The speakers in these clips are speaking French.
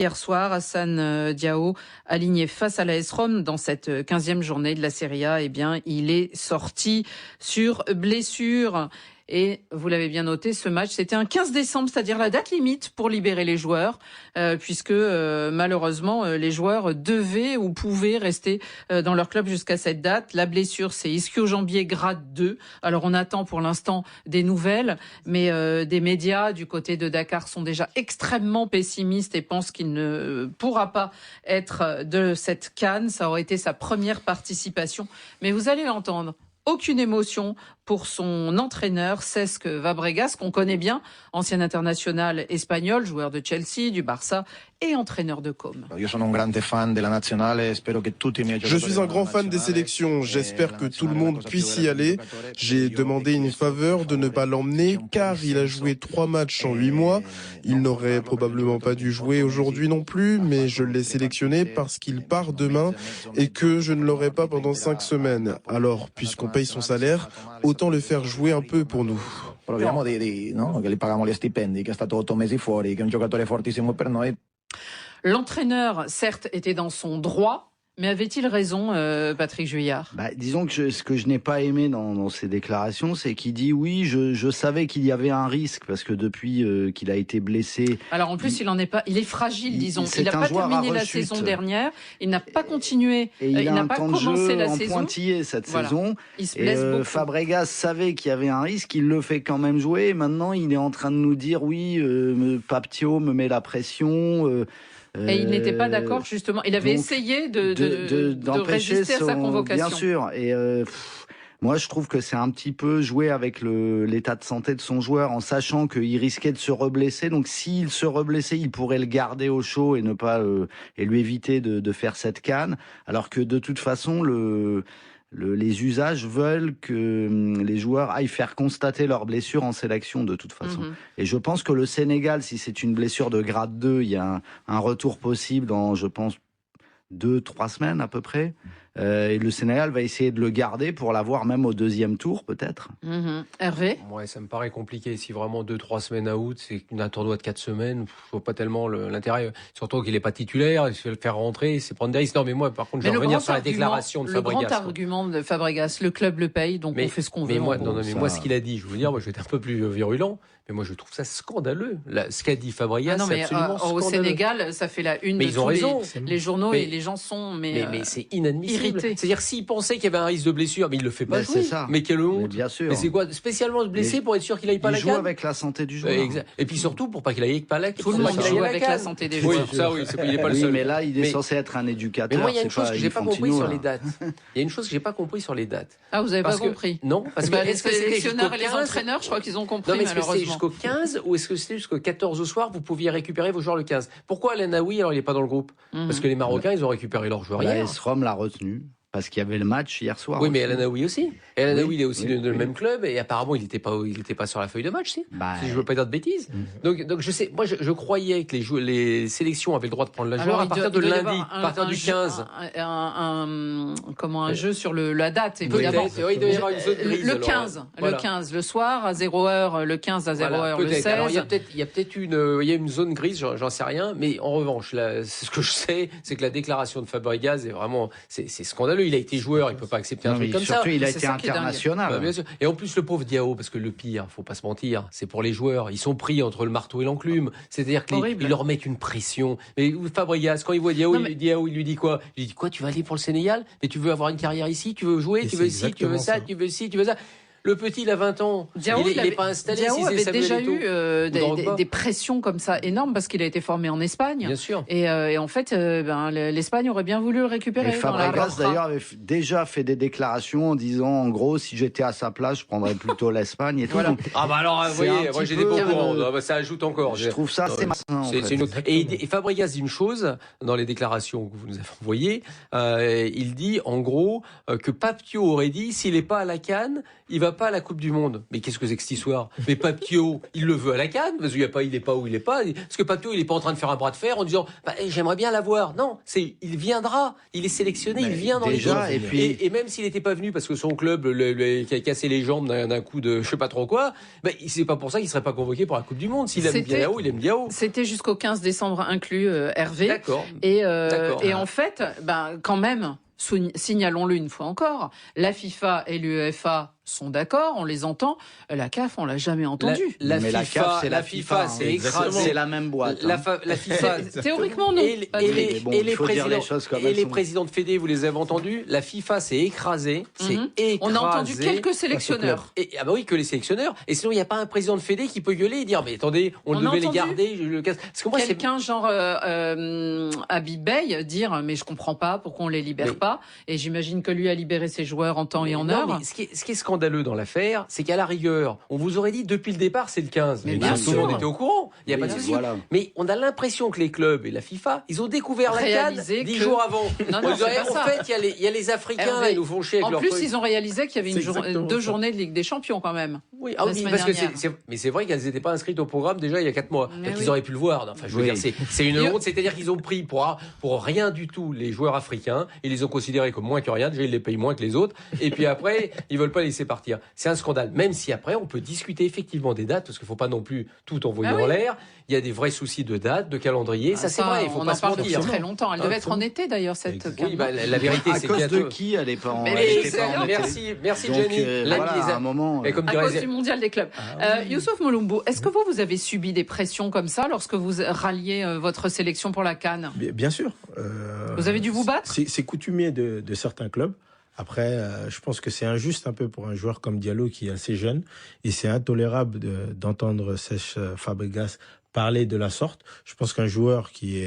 Hier soir, Hassan Diao, aligné face à l'AS Rome dans cette 15e journée de la Serie A, eh bien, il est sorti sur blessure. Et vous l'avez bien noté, ce match, c'était un 15 décembre, c'est-à-dire la date limite pour libérer les joueurs, puisque malheureusement, les joueurs devaient ou pouvaient rester dans leur club jusqu'à cette date. La blessure, c'est ischio-jambier grade 2. Alors on attend pour l'instant des nouvelles, mais des médias du côté de Dakar sont déjà extrêmement pessimistes et pensent qu'il ne pourra pas être de cette CAN. Ça aurait été sa première participation. Mais vous allez l'entendre. Aucune émotion pour son entraîneur, Cesc Fabregas, qu'on connaît bien, ancien international espagnol, joueur de Chelsea, du Barça et entraîneur de Com. Je suis un grand fan des sélections, j'espère que tout le monde puisse y aller. J'ai demandé une faveur de ne pas l'emmener car il a joué 3 matchs en 8 mois. Il n'aurait probablement pas dû jouer aujourd'hui non plus, mais je l'ai sélectionné parce qu'il part demain et que je ne l'aurai pas pendant 5 semaines. Alors, puisqu'on paye son salaire, autant le faire jouer un peu pour nous. L'entraîneur, certes, était dans son droit, mais avait-il raison, Patrick Juillard ? Disons que ce que je n'ai pas aimé dans ses déclarations, c'est qu'il dit oui, je savais qu'il y avait un risque parce que depuis qu'il a été blessé. Alors en plus, il est fragile, disons. Il n'a pas terminé la saison dernière, il n'a pas continué, et il n'a pas commencé la saison. Pointillé cette saison. Il se blesse beaucoup. Fabregas savait qu'il y avait un risque, il le fait quand même jouer. Et maintenant, il est en train de nous dire oui, Paptio me met la pression. Et il n'était pas d'accord, justement. Il avait essayé de résister à sa convocation. Bien sûr. Et moi, je trouve que c'est un petit peu jouer avec l'état de santé de son joueur en sachant qu'il risquait de se reblesser. Donc, s'il se reblessait, il pourrait le garder au chaud et ne pas et lui éviter de faire cette canne. Alors que de toute façon, les usages veulent que les joueurs aillent faire constater leurs blessures en sélection de toute façon. Et je pense que le Sénégal, si c'est une blessure de grade 2, il y a un retour possible dans, je pense, 2-3 semaines à peu près. Et le Sénégal va essayer de le garder pour l'avoir même au 2e tour, peut-être. Hervé ? Ouais, ça me paraît compliqué. Si vraiment 2-3 semaines à août, c'est un tournoi de 4 semaines, je vois pas tellement l'intérêt. Surtout qu'il n'est pas titulaire, il faut le faire rentrer, c'est prendre des risques. Non, mais moi, par contre, je vais revenir sur la déclaration de Fabregas. Le grand argument de Fabregas, le club le paye, donc on fait ce qu'on veut. Mais moi, moi, ce qu'il a dit, je veux dire, moi, je vais être un peu plus virulent, mais moi, je trouve ça scandaleux. Ce qu'a dit Fabregas, c'est absolument scandaleux. Au Sénégal, ça fait la une de tous les journaux et les gens sont mais c'est inadmissible. Irrités. C'est-à-dire, s'il pensait qu'il y avait un risque de blessure, mais il le fait pas jouer. C'est ça. Mais quelle honte. Mais bien sûr. Mais c'est quoi, spécialement se blesser pour être sûr qu'il aille pas à la CAN ? Il joue avec la santé du joueur. Et puis surtout, pour pas qu'il aille pas à la CAN. Tout le monde joue avec la santé des joueurs. Oui, ça oui, il est pas le seul. Mais là, il est censé être un éducateur. Mais moi, il y a une chose que j'ai pas compris sur les dates. Il y a une chose que j'ai pas compris sur les dates. Ah, vous avez pas compris ? Non, parce que est-ce que les sélectionneurs et les entraîneurs, je crois qu'ils ont compris, malheureusement. Non, mais est-ce que c'était jusqu'au 15 ou est-ce que c'était jusqu'au 14 au soir, vous pouviez récupérer vos joueurs le 15 ? Pourquoi Al Naoui, alors il est pas dans le groupe ? Parce que les Marocains, ils ont récupéré leurs joueurs hier. L'AS Rome l'a retenu. Parce qu'il y avait le match hier soir. Oui, mais El Anaoui aussi. El Anaoui, il est aussi dans le même club et apparemment, il n'était pas sur la feuille de match, si. Si je veux pas dire de bêtises. Donc je sais, moi, je croyais que les sélections avaient le droit de prendre la joueur à partir de lundi, à partir du 15. Un jeu sur la date, évidemment. Oui, il doit y avoir une zone grise. Le 15, le soir, à 0h, le 15 à 0h, le 16. Alors, il y a peut-être une zone grise, j'en sais rien, mais en revanche, là, ce que je sais, c'est que la déclaration de Fabregas est vraiment, c'est scandaleux. Il a été joueur, il peut pas accepter un truc comme ça. Surtout, il a été international. Bien sûr. Et en plus, le pauvre Diao, parce que le pire, faut pas se mentir, c'est pour les joueurs. Ils sont pris entre le marteau et l'enclume. C'est-à-dire qu'ils leur mettent une pression. Mais Fabregas, quand il voit Diao, il lui dit quoi ? Il lui dit quoi ? Tu vas aller pour le Sénégal ? Mais tu veux avoir une carrière ici ? Tu veux jouer ? Tu veux ci ? Tu veux ça ? Tu veux ci ? Tu veux ça ? Le petit, il a 20 ans. Diao, il n'est pas installé. Diao avait déjà eu des pressions comme ça énormes parce qu'il a été formé en Espagne. Bien sûr. Et en fait, l'Espagne aurait bien voulu le récupérer. Et Fabregas, d'ailleurs, avait déjà fait des déclarations en disant, en gros, si j'étais à sa place, je prendrais plutôt l'Espagne et tout. Voilà. Ah bah alors, vous voyez, moi j'ai des beaux courants. Ça ajoute encore. Je trouve ça assez malsain. Et Fabregas dit une chose dans les déclarations que vous nous avez envoyées. Il dit, en gros, que Paptio aurait dit, s'il n'est pas à la CAN, il va va pas à la Coupe du Monde. Mais qu'est-ce que c'est que cette histoire? Mais Papio, il le veut à la CAN, parce qu'il est pas où il est pas. Parce que Papio, il est pas en train de faire un bras de fer en disant, j'aimerais bien l'avoir. Non, il viendra. Il est sélectionné, il vient dans l'équipe. Et même s'il n'était pas venu parce que son club qui a cassé les jambes d'un coup de je sais pas trop quoi, c'est pas pour ça qu'il serait pas convoqué pour la Coupe du Monde. S'il aime Diao, il aime Diao. C'était jusqu'au 15 décembre inclus, Hervé. D'accord. Et en fait, quand même, signalons-le une fois encore, la FIFA et l'UEFA sont d'accord, on les entend. La CAF, on l'a jamais entendu. La FIFA, c'est écrasé. C'est la même boîte. La FIFA, théoriquement non. Et les présidents de fédé, vous les avez entendus? La FIFA s'est écrasée. On a entendu quelques sélectionneurs. Oui, que les sélectionneurs. Et sinon, il n'y a pas un président de fédé qui peut gueuler et dire, mais attendez, on devait les garder. Parce que moi, quelqu'un genre Habib Bey dire, mais je comprends pas pourquoi on les libère pas. Et j'imagine que lui a libéré ses joueurs en temps et en heure. Mais ce qui est scandaleux dans l'affaire, c'est qu'à la rigueur, on vous aurait dit depuis le départ, c'est le 15. Mais bien sûr. Tout le monde était au courant. Il n'y a pas de souci. Voilà. Mais on a l'impression que les clubs et la FIFA, ils ont découvert la CAN 10 jours avant. En fait, il y a les Africains, là, ils nous font chier avec leur truc. En plus, ils ont réalisé qu'il y avait deux journées de Ligue des Champions quand même. Oui, parce que c'est vrai qu'elles n'étaient pas inscrites au programme déjà il y a 4 mois. Donc ils auraient pu le voir. Enfin, je veux dire, c'est une honte. C'est-à-dire qu'ils ont pris pour rien du tout les joueurs africains. Ils les ont considérés comme moins que rien. Déjà, ils les payent moins que les autres. Et puis après, ils veulent pas les laisser partir. C'est un scandale. Même si après, on peut discuter effectivement des dates, parce qu'il faut pas non plus tout envoyer en l'air. Il y a des vrais soucis de date, de calendrier. Ça, c'est vrai. Il faut pas se mentir. Depuis très longtemps. Elle devait être en été d'ailleurs cette. Oui, la vérité, c'est qu'à cause de qui elle est pas en. Merci Jenny. À un moment. À cause du mondial des clubs. Youssouf Mulumbu, est-ce que vous avez subi des pressions comme ça lorsque vous ralliez votre sélection pour la CAN? Bien sûr. Vous avez dû vous battre? C'est coutumier de certains clubs. Après, je pense que c'est injuste un peu pour un joueur comme Diallo qui est assez jeune. Et c'est intolérable d'entendre Cesc Fabregas parler de la sorte. Je pense qu'un joueur qui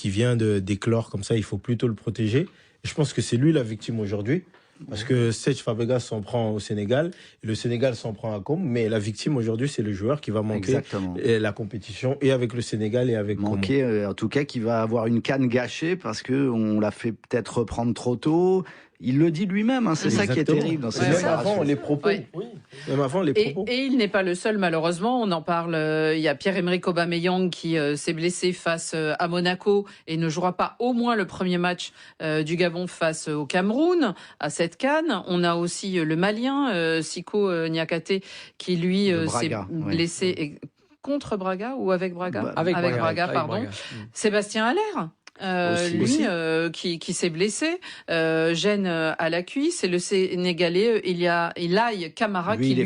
vient d'éclore comme ça, il faut plutôt le protéger. Et je pense que c'est lui la victime aujourd'hui. Parce que Cesc Fabregas s'en prend au Sénégal, et le Sénégal s'en prend à Com, mais la victime aujourd'hui, c'est le joueur qui va manquer la compétition, et avec le Sénégal et avec Com. En tout cas, qui va avoir une CAN gâchée parce qu'on l'a fait peut-être reprendre trop tôt. Il le dit lui-même, c'est ça qui est terrible. Même avant les propos. Même avant les propos. Et il n'est pas le seul, malheureusement. On en parle. Il y a Pierre-Emerick Aubameyang qui s'est blessé face à Monaco et ne jouera pas au moins le premier match du Gabon face au Cameroun à cette CAN. On a aussi le Malien Siko Niakate qui lui s'est blessé contre Braga ou avec Braga. Avec Braga, pardon. Sébastien Haller. Qui s'est blessé, gêne à la cuisse, et le Sénégalais Ilaï Camara qui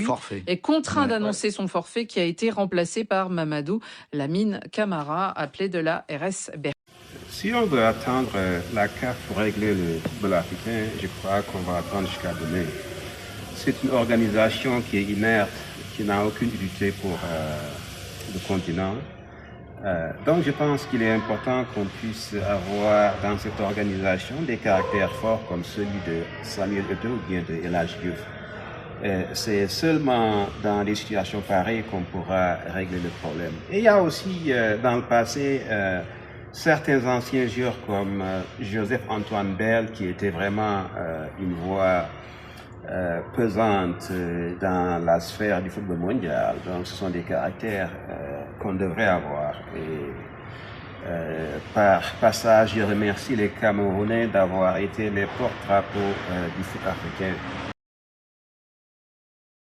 est contraint d'annoncer son forfait, qui a été remplacé par Mamadou Lamine Camara, appelé de la RS Berlin. Si on veut attendre la CAF pour régler le football africain, je crois qu'on va attendre jusqu'à demain. C'est une organisation qui est inerte, qui n'a aucune utilité pour le continent. Donc je pense qu'il est important qu'on puisse avoir dans cette organisation des caractères forts comme celui de Samuel Eto'o ou bien de El Hadji Diouf. C'est seulement dans des situations pareilles qu'on pourra régler le problème. Et il y a aussi dans le passé certains anciens joueurs comme Joseph-Antoine Bell qui était vraiment une voix pesante dans la sphère du football mondial. Donc ce sont des caractères qu'on devrait avoir. Et par passage, je remercie les Camerounais d'avoir été les porte-drapeaux du foot africain.